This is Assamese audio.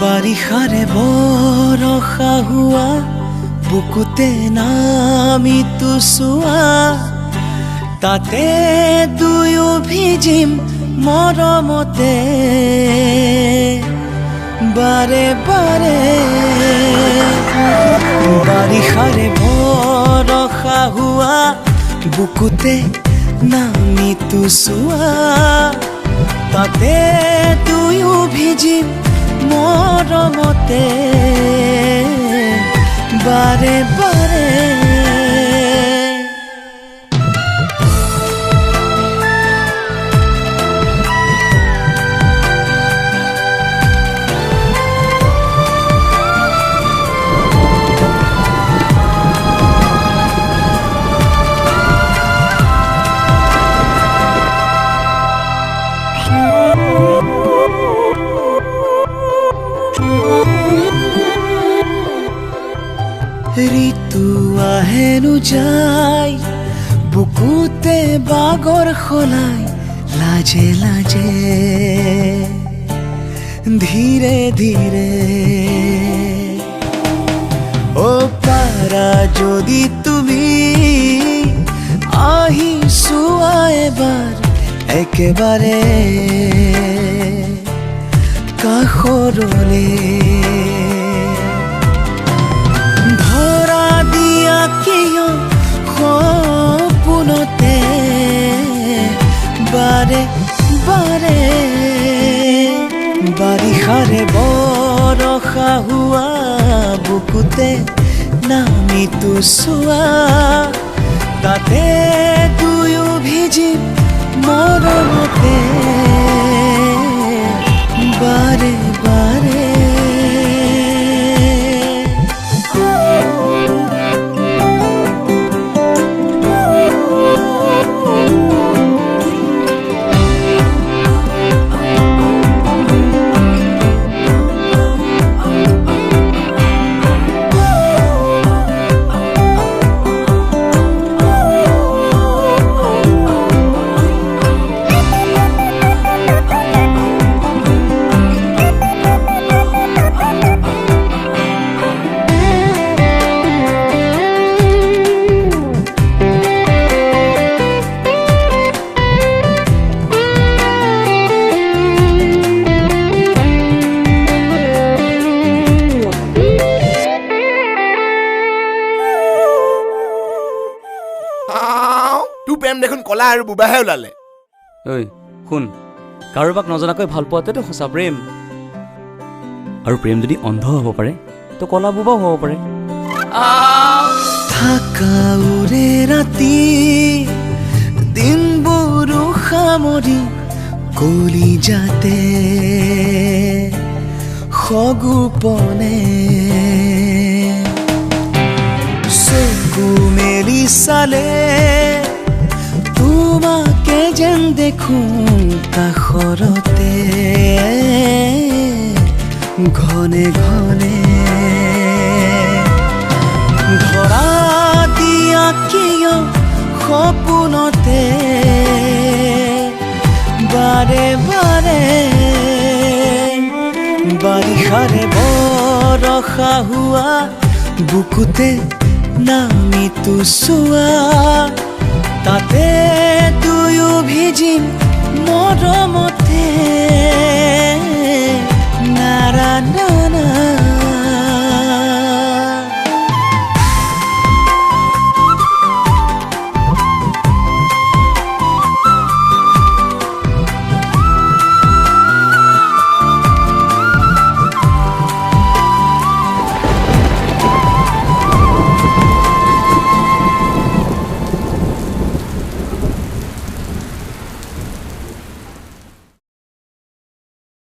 বাৰিষাৰে বৰষা হোৱা বুকুতে নামিতো চোৱা তাতে দুয়ো ভিজিম মৰমতে বাৰে বাৰে বাৰিষাৰে বৰষা হোৱা বুকুতে নামিতো চোৱা তাতে দুয়ো ভিজিম মৰমতে বাৰে বাৰে ঋতু আহেনো যায় বুকুতে বাগৰ সলাই লাজে লাজে ধীৰে ধীৰে ও পাৰা যদি তুমি আহি চোৱা এবাৰ একেবাৰে কাষৰলে সপোনতে বাৰে বাৰে বাৰিষাৰে বৰষা হোৱা বুকুতে নামিতো চোৱা তাতে দুয়ো ভিজিম মৰমতে বাৰে বাৰে প্ৰেম দেখোন কলা আৰু বুবাহে ওলালে ঐ শুন কাৰোবাক নজনাকৈ ভাল পোৱাটোতো সঁচা প্ৰেম আৰু প্ৰেম যদি অন্ধ হ'ব পাৰে তো কলা বুবাও হ'ব পাৰে থাকা উৰে ৰাতি দিনবোৰ সামৰি কলিজাতে সগুপনে চকু মেলি চালে তোমাকে যেন দেখো কাষৰতে ঘনে ঘনে ধৰা দিয়া কিয় সপোনতে বাৰে বাৰে বাৰিষাৰে বৰষা হোৱা বুকুতে নামিতো চোৱা তাতে দুয়ো ভিজিম মৰমতে নাৰা নানা